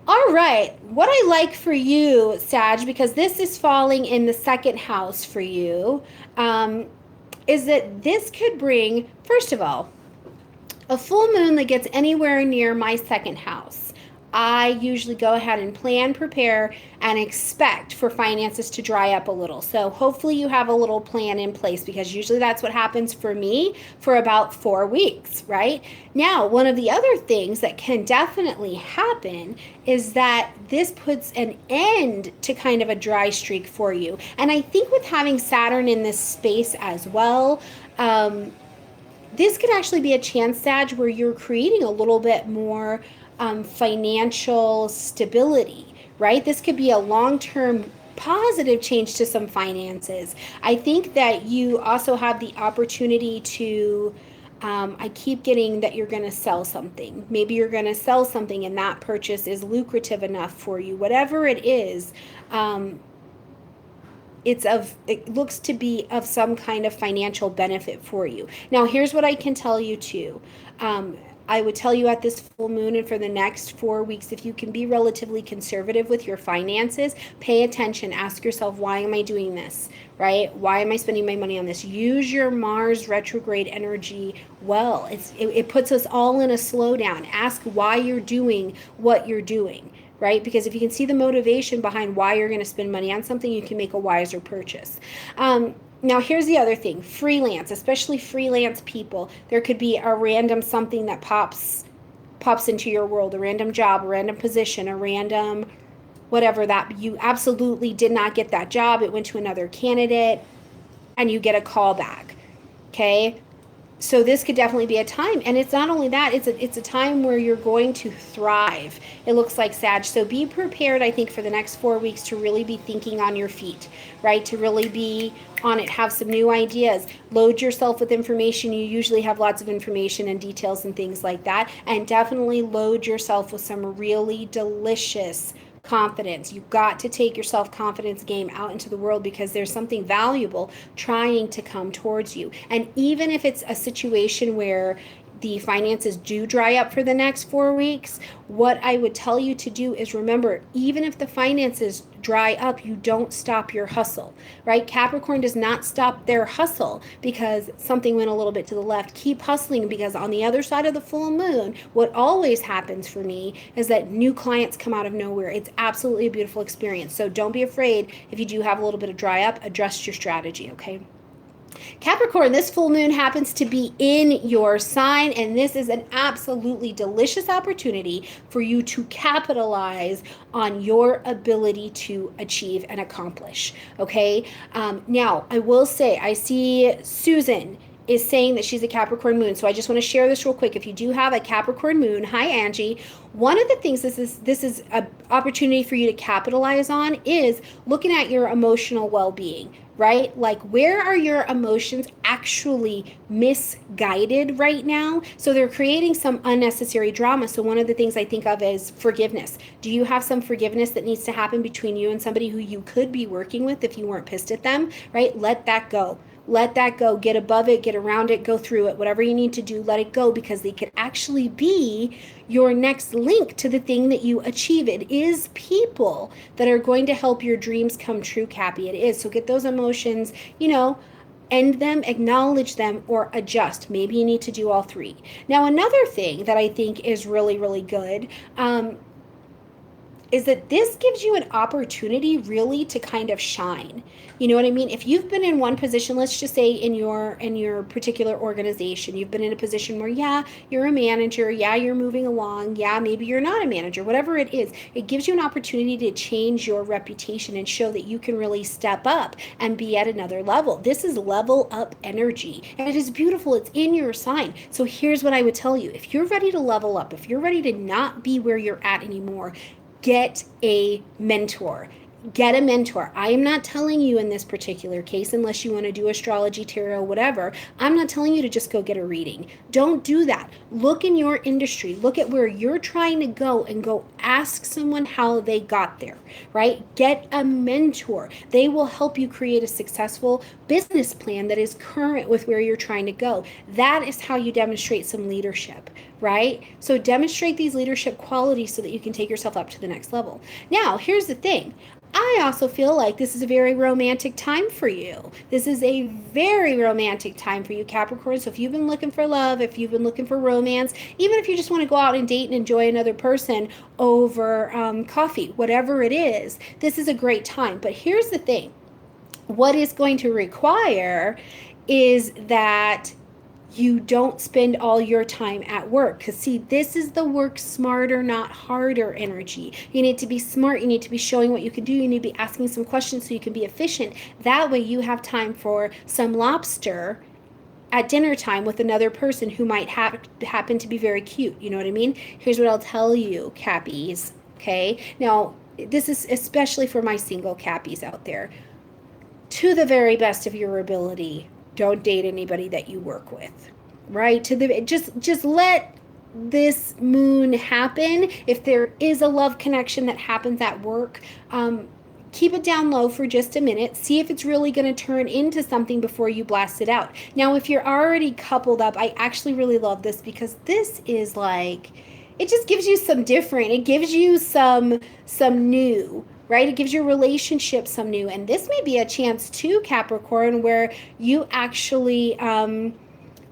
All right, what I like for you, Sag, because this is falling in the 2nd house for you, is that this could bring, first of all, a full moon that gets anywhere near my 2nd house. I usually go ahead and plan, prepare, and expect for finances to dry up a little. So hopefully you have a little plan in place, because usually that's what happens for me for about 4 weeks, right? Now, one of the other things that can definitely happen is that this puts an end to kind of a dry streak for you. And I think with having Saturn in this space as well, this could actually be a chance, Sag, where you're creating a little bit more financial stability, right? This could be a long-term positive change to some finances. I think that you also have the opportunity to, I keep getting that you're going to sell something. Maybe you're going to sell something and that purchase is lucrative enough for you. Whatever it is, it looks to be of some kind of financial benefit for you. Now, here's what I can tell you too. I would tell you at this full moon and for the next 4 weeks, if you can be relatively conservative with your finances, pay attention, ask yourself, why am I doing this, right? Why am I spending my money on this? Use your Mars retrograde energy well. It puts us all in a slowdown. Ask why you're doing what you're doing, right? Because if you can see the motivation behind why you're going to spend money on something, you can make a wiser purchase. Now, here's the other thing. Freelance, especially freelance people. There could be a random something that pops into your world, a random job, a random position, a random whatever, that you absolutely did not get that job. It went to another candidate and you get a call back. Okay? So this could definitely be a time, and it's not only that, it's a time where you're going to thrive. It looks like, Sag. So be prepared, I think, for the next 4 weeks to really be thinking on your feet, right? To really be on it, have some new ideas, load yourself with information. You usually have lots of information and details and things like that, and definitely load yourself with some really delicious confidence. You've got to take your self-confidence game out into the world, because there's something valuable trying to come towards you. And even if it's a situation where the finances do dry up for the next 4 weeks, what I would tell you to do is remember, even if the finances dry up, you don't stop your hustle, right? Capricorn does not stop their hustle because something went a little bit to the left. Keep hustling, because on the other side of the full moon, what always happens for me is that new clients come out of nowhere. It's absolutely a beautiful experience. So don't be afraid if you do have a little bit of dry up, adjust your strategy, okay? Capricorn, this full moon happens to be in your sign, and this is an absolutely delicious opportunity for you to capitalize on your ability to achieve and accomplish. Okay. Now, I will say, I see Susan is saying that she's a Capricorn moon. So I just want to share this real quick. If you do have a Capricorn moon, hi Angie. One of the things this is an opportunity for you to capitalize on is looking at your emotional well-being, right? Like, where are your emotions actually misguided right now? So they're creating some unnecessary drama. So one of the things I think of is forgiveness. Do you have some forgiveness that needs to happen between you and somebody who you could be working with if you weren't pissed at them, right? Let that go. Let that go. Get above it, get around it, go through it. Whatever you need to do, let it go, because they could actually be your next link to the thing that you achieve. It is people that are going to help your dreams come true, Cappy. It is. So get those emotions, end them, acknowledge them, or adjust. Maybe you need to do all three. Now, another thing that I think is really, really good, is that this gives you an opportunity really to kind of shine. You know what I mean? If you've been in one position, let's just say in your particular organization, you've been in a position where, yeah, you're a manager, yeah, you're moving along, yeah, maybe you're not a manager, whatever it is, it gives you an opportunity to change your reputation and show that you can really step up and be at another level. This is level up energy, and it is beautiful. It's in your sign. So here's what I would tell you. If you're ready to level up, if you're ready to not be where you're at anymore, get a mentor. Get a mentor. I am not telling you in this particular case, unless you want to do astrology, tarot, whatever, I'm not telling you to just go get a reading. Don't do that. Look in your industry. Look at where you're trying to go and go ask someone how they got there, right? Get a mentor. They will help you create a successful business plan that is current with where you're trying to go. That is how you demonstrate some leadership, right? So demonstrate these leadership qualities so that you can take yourself up to the next level. Now, here's the thing. I also feel like this is a very romantic time for you. This is a very romantic time for you, Capricorn. So if you've been looking for love, if you've been looking for romance, even if you just want to go out and date and enjoy another person over coffee, whatever it is, this is a great time. But here's the thing. What is going to require is that you don't spend all your time at work. Because see, this is the work smarter, not harder energy. You need to be smart. You need to be showing what you can do. You need to be asking some questions so you can be efficient. That way you have time for some lobster at dinner time with another person who might happen to be very cute. You know what I mean? Here's what I'll tell you, Cappies. Okay? Now, this is especially for my single Cappies out there. To the very best of your ability, don't date anybody that you work with, right? Just let this moon happen. If there is a love connection that happens at work, keep it down low for just a minute. See if it's really going to turn into something before you blast it out. Now, if you're already coupled up, I actually really love this, because this is like, it just gives you some different. It gives you some new, right? It gives your relationship some new. And this may be a chance too, Capricorn, where you actually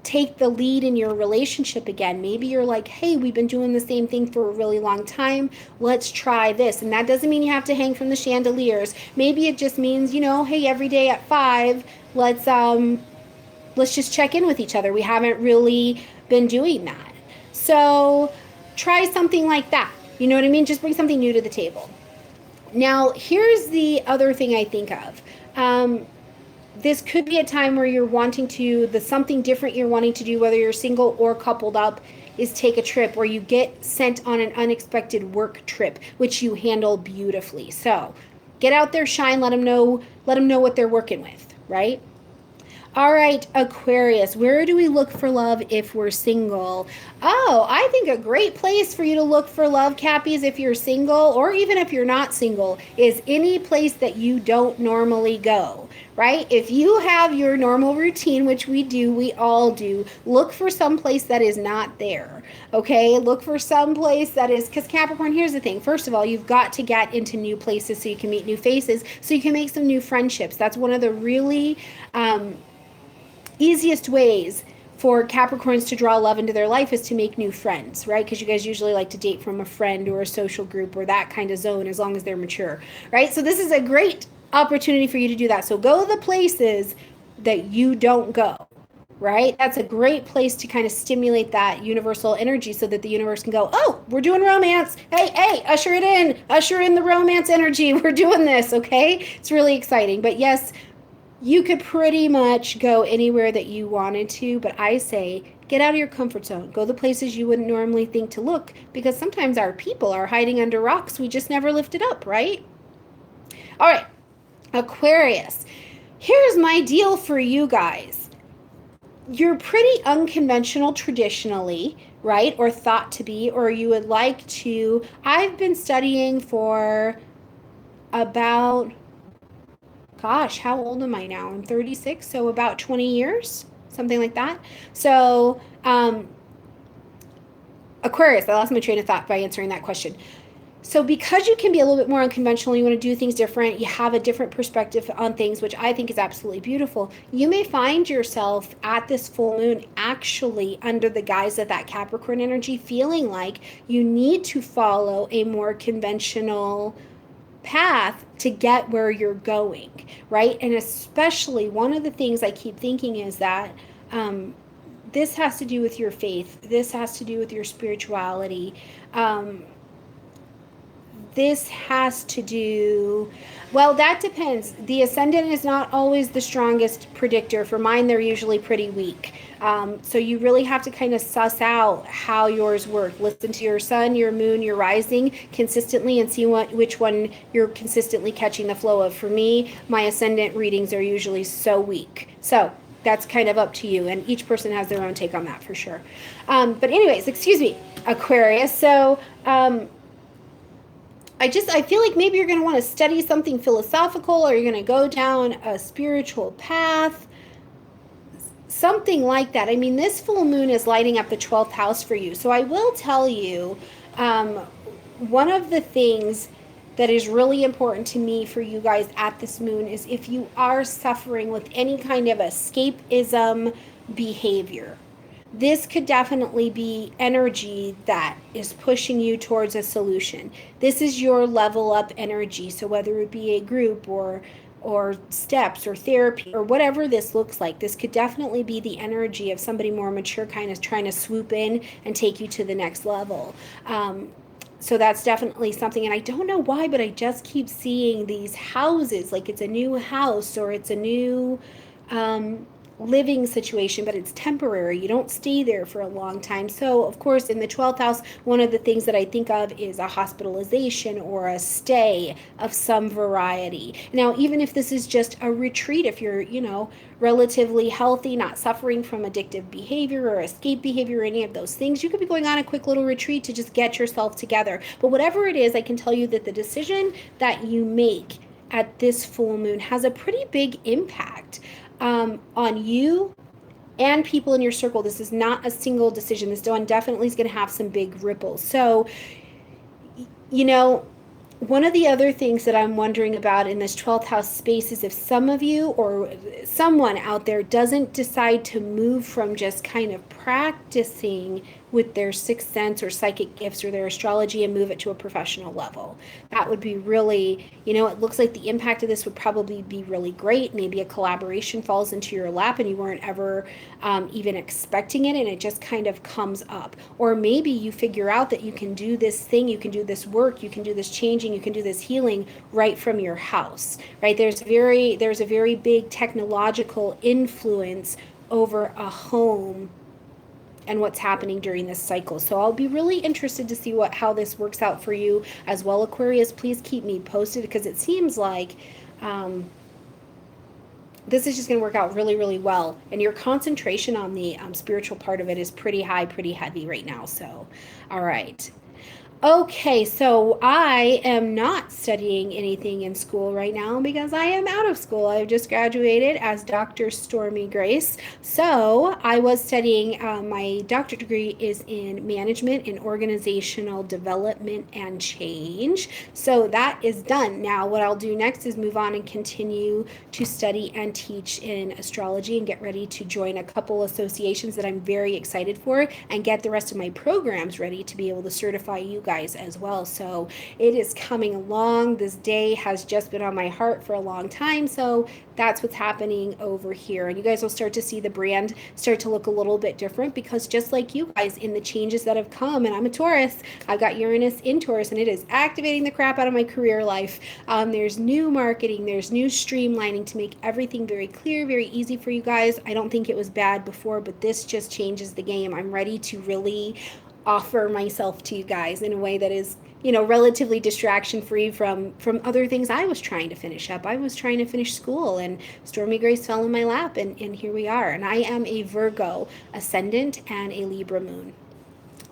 take the lead in your relationship again. Maybe you're like, hey, we've been doing the same thing for a really long time. Let's try this. And that doesn't mean you have to hang from the chandeliers. Maybe it just means, hey, every day at 5, let's just check in with each other. We haven't really been doing that. So try something like that. You know what I mean? Just bring something new to the table. Now, here's the other thing I think of. this could be a time where you're wanting to, the something different you're wanting to do, whether you're single or coupled up, is take a trip, or you get sent on an unexpected work trip, which you handle beautifully. So get out there, shine, let them know what they're working with, right? All right, Aquarius, where do we look for love if we're single? Oh, I think a great place for you to look for love, Cappies, if you're single, or even if you're not single, is any place that you don't normally go, right? If you have your normal routine, which we all do, look for some place that is not there, okay? Look for some place that is, because Capricorn, here's the thing. First of all, you've got to get into new places so you can meet new faces, so you can make some new friendships. That's one of the really easiest ways for Capricorns to draw love into their life is to make new friends, right? Because you guys usually like to date from a friend or a social group or that kind of zone, as long as they're mature, right? So this is a great opportunity for you to do that. So go to the places that you don't go, right? That's a great place to kind of stimulate that universal energy so that the universe can go, oh, we're doing romance. Hey, usher it in. Usher in the romance energy. We're doing this, okay? It's really exciting. But yes, you could pretty much go anywhere that you wanted to, but I say get out of your comfort zone. Go the places you wouldn't normally think to look, because sometimes our people are hiding under rocks we just never lifted up, right? All right, Aquarius. Here's my deal for you guys. You're pretty unconventional traditionally, right? Or thought to be, or you would like to. I've been studying for about, gosh, how old am I now? I'm 36, so about 20 years, something like that. So, Aquarius, I lost my train of thought by answering that question. So because you can be a little bit more unconventional, you want to do things different, you have a different perspective on things, which I think is absolutely beautiful, you may find yourself at this full moon actually under the guise of that Capricorn energy, feeling like you need to follow a more conventional path to get where you're going, right? And especially one of the things I keep thinking is that this has to do with your faith. This has to do with your spirituality. This has to do, well, that depends. The ascendant is not always the strongest predictor. For mine, they're usually pretty weak. So you really have to kind of suss out how yours work. Listen to your sun, your moon, your rising consistently and see which one you're consistently catching the flow of. For me, my ascendant readings are usually so weak. So that's kind of up to you, and each person has their own take on that for sure. But anyways, excuse me, Aquarius. So I feel like maybe you're going to want to study something philosophical, or you're going to go down a spiritual path, something like that. I mean, this full moon is lighting up the 12th house for you. So I will tell you, one of the things that is really important to me for you guys at this moon is if you are suffering with any kind of escapism behavior, this could definitely be energy that is pushing you towards a solution. This is your level up energy. So whether it be a group or steps or therapy or whatever this looks like, this could definitely be the energy of somebody more mature kind of trying to swoop in and take you to the next level. So that's definitely something. And I don't know why, but I just keep seeing these houses, like it's a new house or it's a new living situation, but it's temporary. You don't stay there for a long time. So of course, in the 12th house, one of the things that I think of is a hospitalization or a stay of some variety. Now, even if this is just a retreat, if you're, relatively healthy, not suffering from addictive behavior or escape behavior or any of those things, you could be going on a quick little retreat to just get yourself together. But whatever it is, I can tell you that the decision that you make at this full moon has a pretty big impact on you and people in your circle. This is not a single decision. This one definitely is going to have some big ripples. So, one of the other things that I'm wondering about in this 12th house space is if some of you or someone out there doesn't decide to move from just kind of practicing with their sixth sense or psychic gifts or their astrology and move it to a professional level. That would be really, it looks like the impact of this would probably be really great. Maybe a collaboration falls into your lap and you weren't ever even expecting it, and it just kind of comes up. Or maybe you figure out that you can do this thing, you can do this work, you can do this changing, you can do this healing right from your house, right? There's a very big technological influence over a home and what's happening during this cycle. So I'll be really interested to see how this works out for you as well, Aquarius. Please keep me posted, because it seems like this is just going to work out really, really well. And your concentration on the spiritual part of it is pretty high, pretty heavy right now. So, all right. Okay, so I am not studying anything in school right now because I am out of school. I've just graduated as Dr. Stormie Grace. So I was studying, my doctorate degree is in management and organizational development and change. So that is done. Now what I'll do next is move on and continue to study and teach in astrology and get ready to join a couple associations that I'm very excited for, and get the rest of my programs ready to be able to certify you guys as well. So it is coming along. This day has just been on my heart for a long time. So that's what's happening over here. And you guys will start to see the brand start to look a little bit different, because just like you guys, in the changes that have come, and I'm a Taurus, I've got Uranus in Taurus, and it is activating the crap out of my career life. There's new marketing, there's new streamlining to make everything very clear, very easy for you guys. I don't think it was bad before, but this just changes the game. I'm ready to really offer myself to you guys in a way that is, relatively distraction free from other things I was trying to finish up. I was trying to finish school, and Stormie Grace fell in my lap, and here we are. And I am a Virgo ascendant and a Libra moon.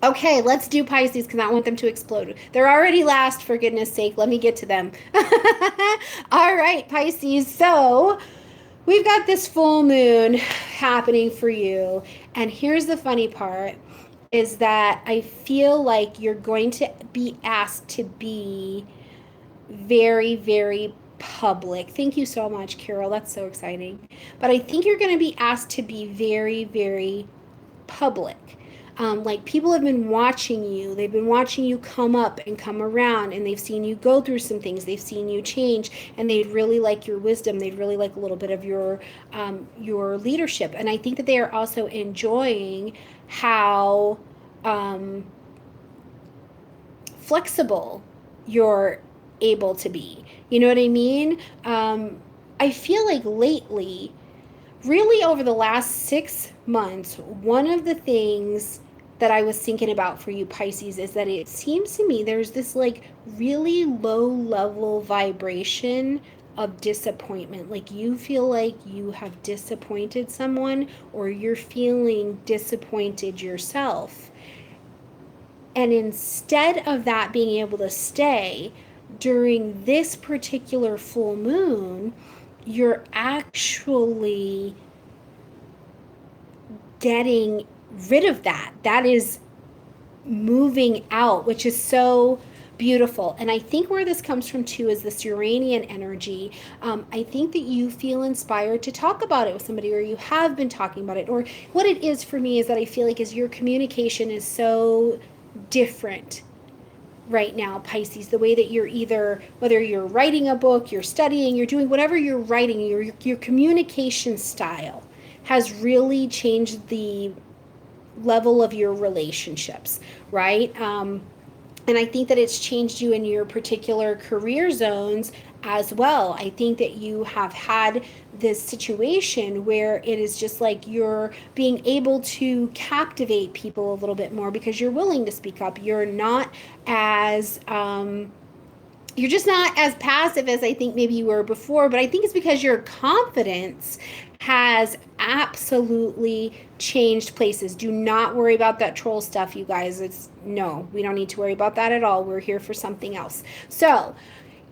Okay, let's do Pisces, because I want them to explode. They're already last, for goodness sake. Let me get to them. All right, Pisces. So we've got this full moon happening for you. And here's the funny part, is that I feel like you're going to be asked to be very, very public. Thank you so much, Carol. That's so exciting. But I think you're going to be asked to be very, very public. Like, people have been watching you. They've been watching you come up and come around, and they've seen you go through some things. They've seen you change, and they'd really like your wisdom. They'd really like a little bit of your leadership. And I think that they are also enjoying how flexible you're able to be. You know what I mean? I feel like lately, really over the last 6 months, one of the things that I was thinking about for you, Pisces, is that it seems to me there's this like really low level vibration of disappointment. Like, you feel like you have disappointed someone, or you're feeling disappointed yourself. And instead of that being able to stay during this particular full moon, you're actually getting rid of that. That is moving out, which is so beautiful. And I think where this comes from too is this Uranian energy. I think that you feel inspired to talk about it with somebody, or you have been talking about it. Or what it is for me is that I feel like is your communication is so different right now, Pisces. The way that you're either, whether you're writing a book, you're studying, you're doing whatever you're writing, your communication style has really changed the level of your relationships, right? And I think that it's changed you in your particular career zones as well. I think that you have had this situation where it is just like you're being able to captivate people a little bit more because you're willing to speak up. You're not as you're just not as passive as I think maybe you were before, but I think it's because your confidence has absolutely changed places. Do not worry about that troll stuff, you guys. No, we don't need to worry about that at all. We're here for something else. So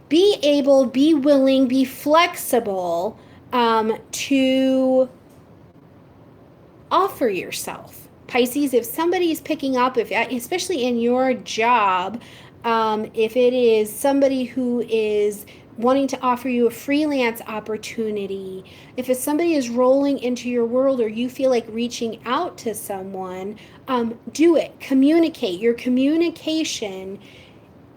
be able, be willing, be flexible to offer yourself. Pisces, if somebody's picking up, especially in your job, if it is somebody who is wanting to offer you a freelance opportunity, if somebody is rolling into your world or you feel like reaching out to someone, do it. Communicate. Your communication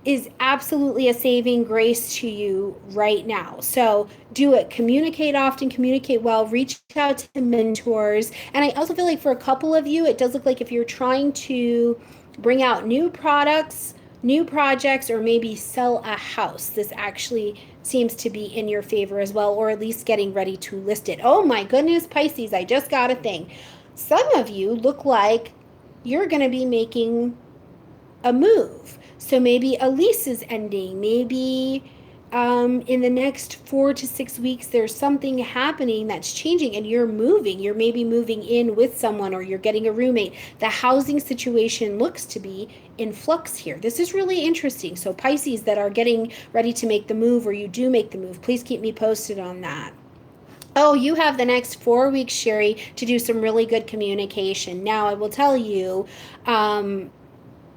is absolutely a saving grace to you right now. So do it. Communicate often, communicate well, reach out to mentors. And I also feel like for a couple of you, it does look like if you're trying to bring out new products, new projects, or maybe sell a house, this actually seems to be in your favor as well, or at least getting ready to list it. Oh my goodness, Pisces, I just got a thing. Some of you look like you're going to be making a move. So maybe a lease is ending. Maybe in the next 4 to 6 weeks, there's something happening that's changing and you're moving. You're maybe moving in with someone or you're getting a roommate. The housing situation looks to be in flux here. This is really interesting. So Pisces that are getting ready to make the move or you do make the move, please keep me posted on that. Oh, you have the next 4 weeks, Sherry, to do some really good communication. Now, I will tell you,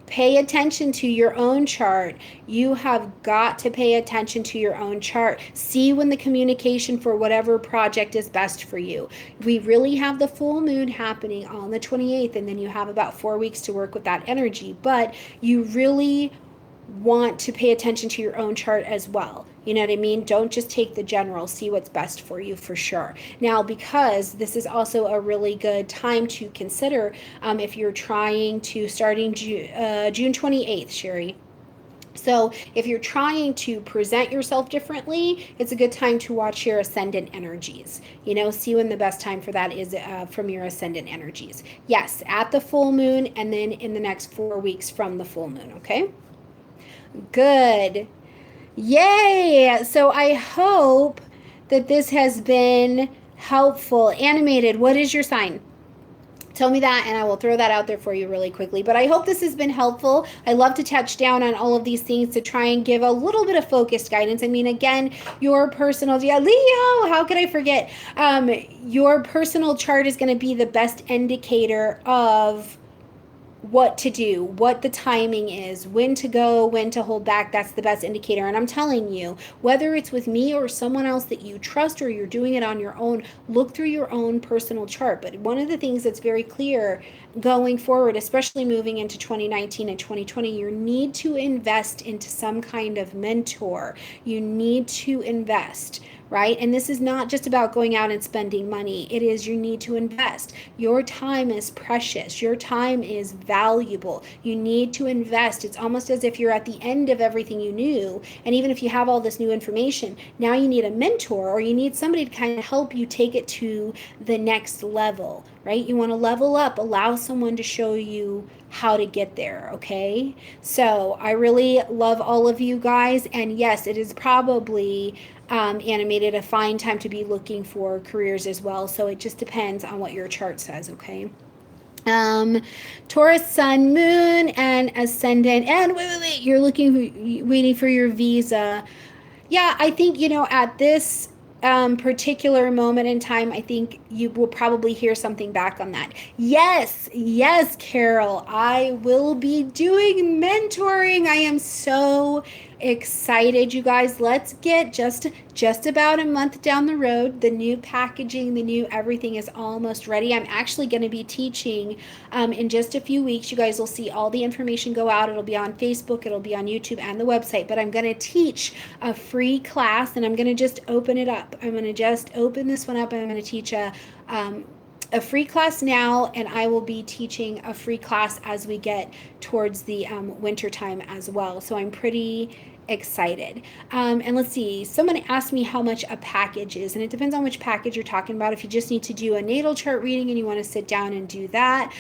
pay attention to your own chart. You have got to pay attention to your own chart. See when the communication for whatever project is best for you. We really have the full moon happening on the 28th, and then you have about 4 weeks to work with that energy. But you really want to pay attention to your own chart as well. You know what I mean? Don't just take the general. See what's best for you for sure. Now, because this is also a really good time to consider if you're trying to starting June 28th, Sherry. So if you're trying to present yourself differently, it's a good time to watch your ascendant energies. You know, see when the best time for that is from your ascendant energies. Yes, at the full moon and then in the next 4 weeks from the full moon, okay? Good. Yay! So I hope that this has been helpful. Animated, what is your sign? Tell me that and I will throw that out there for you really quickly. But I hope this has been helpful. I love to touch down on all of these things to try and give a little bit of focused guidance. I mean, again, your personal, yeah, Leo, how could I forget? Your personal chart is going to be the best indicator of what to do, what the timing is, when to go, when to hold back. That's the best indicator. And I'm telling you, whether it's with me or someone else that you trust or you're doing it on your own, look through your own personal chart. But one of the things that's very clear going forward, especially moving into 2019 and 2020, you need to invest into some kind of mentor. You need to invest. Right? And this is not just about going out and spending money. It is you need to invest. Your time is precious. Your time is valuable. You need to invest. It's almost as if you're at the end of everything you knew. And even if you have all this new information, now you need a mentor or you need somebody to kind of help you take it to the next level, right? You want to level up, allow someone to show you how to get there, okay? So I really love all of you guys. And yes, it is probably animated a fine time to be looking for careers as well. So it just depends on what your chart says, okay? Taurus, Sun, Moon, and Ascendant. And wait, you're waiting for your visa. Yeah, I think, at this particular moment in time, I think you will probably hear something back on that. Yes, Carol, I will be doing mentoring. I am so excited, you guys. Let's get just about a month down the road. The new packaging, the new everything is almost ready. I'm actually going to be teaching in just a few weeks. You guys will see all the information go out. It'll be on Facebook, it'll be on YouTube and the website, but I'm going to teach a free class and I'm going to just open it up. I'm going to just open this one up and I'm going to teach a free class now, and I will be teaching a free class as we get towards the winter time as well. So I'm pretty excited. And let's see, someone asked me how much a package is, and it depends on which package you're talking about. If you just need to do a natal chart reading and you want to sit down and do that,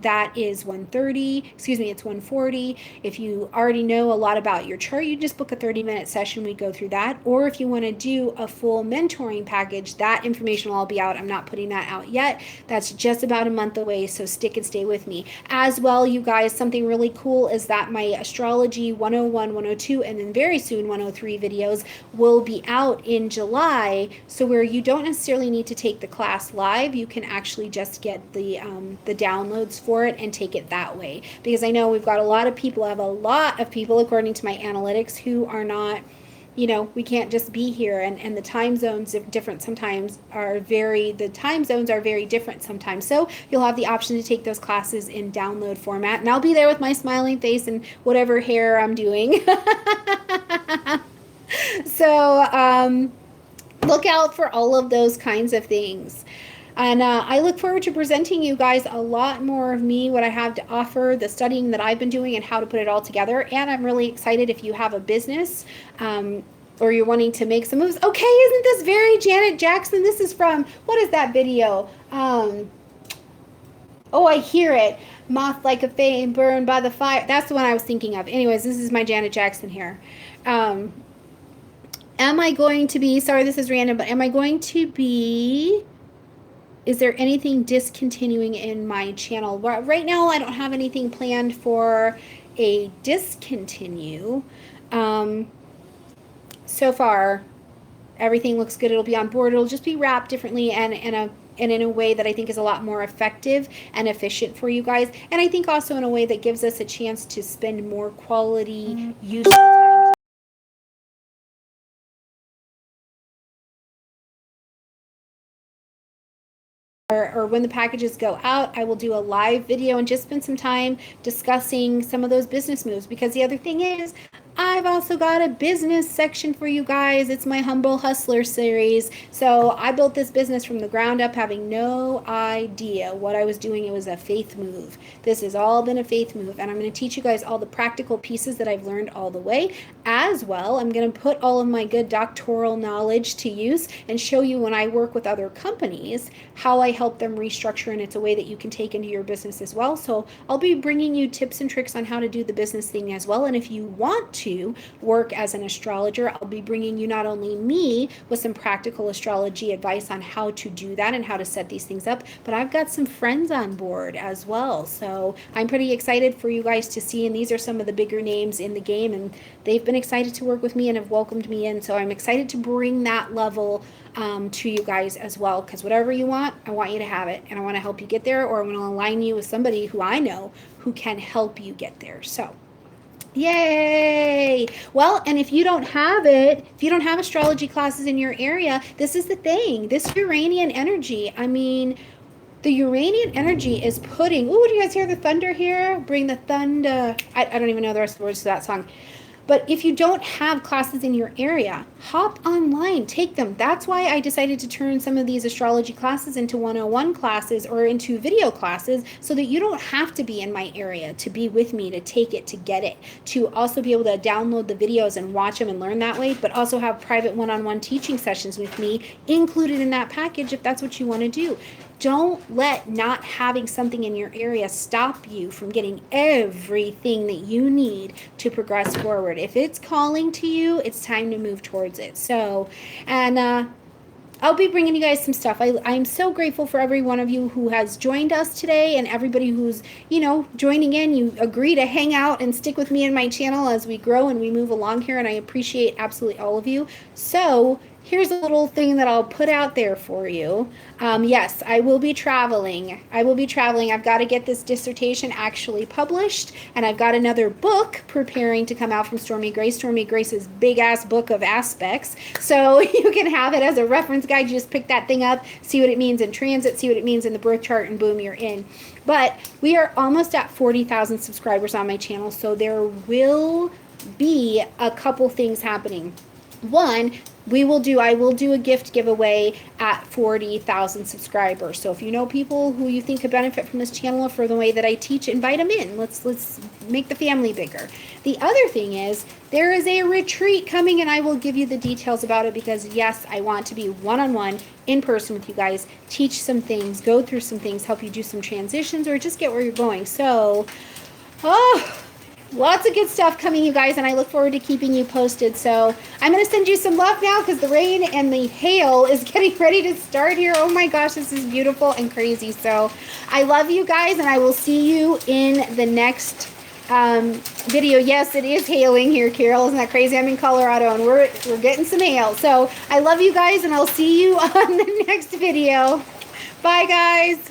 that is it's $140. If you already know a lot about your chart, you just book a 30-minute session, we go through that. Or if you want to do a full mentoring package, that information will all be out. I'm not putting that out yet. That's just about a month away, so stick and stay with me. As well, you guys, something really cool is that my astrology 101, 102, and then very soon 103 videos will be out in July, so where you don't necessarily need to take the class live, you can actually just get the downloads for it and take it that way, because I know we've got a lot of people according to my analytics who are not you know, we can't just be here, and the time zones are different sometimes, the time zones are very different sometimes. So you'll have the option to take those classes in download format, and I'll be there with my smiling face and whatever hair I'm doing. So look out for all of those kinds of things. And I look forward to presenting you guys a lot more of me, what I have to offer, the studying that I've been doing, and how to put it all together. And I'm really excited if you have a business or you're wanting to make some moves. Okay, isn't this very Janet Jackson? This is from, what is that video? Oh, I hear it. Moth like a flame burned by the fire. That's the one I was thinking of. Anyways, this is my Janet Jackson here. Am I going to be, sorry, this is random, but am I going to be... Is there anything discontinuing in my channel? Right now, I don't have anything planned for a discontinue. So far, everything looks good. It'll be on board. It'll just be wrapped differently and in a way that I think is a lot more effective and efficient for you guys. And I think also in a way that gives us a chance to spend more quality, useful time. Or when the packages go out, I will do a live video and just spend some time discussing some of those business moves. Because the other thing is, I've also got a business section for you guys. It's my Humble Hustler series. So I built this business from the ground up, having no idea what I was doing. It was a faith move. This has all been a faith move. And I'm going to teach you guys all the practical pieces that I've learned all the way. As well, I'm going to put all of my good doctoral knowledge to use and show you when I work with other companies, how I help them restructure, and it's a way that you can take into your business as well. So I'll be bringing you tips and tricks on how to do the business thing as well. And if you want to work as an astrologer, I'll be bringing you not only me with some practical astrology advice on how to do that and how to set these things up, but I've got some friends on board as well. So I'm pretty excited for you guys to see, and these are some of the bigger names in the game, and they've been excited to work with me and have welcomed me in. So I'm excited to bring that level to you guys as well, because whatever you want, I want you to have it, and I want to help you get there, or I want to align you with somebody who I know who can help you get there. So yay! Well, and if you don't have it, if you don't have astrology classes in your area, this is the thing. This Uranian energy, I mean, the Uranian energy is putting, ooh, do you guys hear the thunder here? Bring the thunder. I don't even know the rest of the words to that song. But if you don't have classes in your area, hop online, take them. That's why I decided to turn some of these astrology classes into 101 classes or into video classes, so that you don't have to be in my area to be with me, to take it, to get it, to also be able to download the videos and watch them and learn that way, but also have private one-on-one teaching sessions with me included in that package if that's what you want to do. Don't let not having something in your area stop you from getting everything that you need to progress forward. If it's calling to you, it's time to move towards it. So, and I'll be bringing you guys some stuff. I'm so grateful for every one of you who has joined us today, and everybody who's, you know, joining in. You agree to hang out and stick with me in my channel as we grow and we move along here, and I appreciate absolutely all of you. So here's a little thing that I'll put out there for you. Yes, I will be traveling. I've got to get this dissertation actually published, and I've got another book preparing to come out from Stormie Grace. Stormie Grace's big-ass book of aspects. So you can have it as a reference guide. You just pick that thing up, see what it means in transit, see what it means in the birth chart, and boom, you're in. But we are almost at 40,000 subscribers on my channel, so there will be a couple things happening. One, I will do a gift giveaway at 40,000 subscribers. So if you know people who you think could benefit from this channel or for the way that I teach, invite them in. Let's make the family bigger. The other thing is, there is a retreat coming, and I will give you the details about it, because yes, I want to be one-on-one in person with you guys, teach some things, go through some things, help you do some transitions, or just get where you're going. So, lots of good stuff coming, you guys, and I look forward to keeping you posted. So I'm going to send you some love now, because the rain and the hail is getting ready to start here. Oh my gosh, this is beautiful and crazy. So I love you guys, and I will see you in the next video. Yes, it is hailing here, Carol. Isn't that crazy? I'm in Colorado, and we're getting some hail. So I love you guys, and I'll see you on the next video. Bye, guys.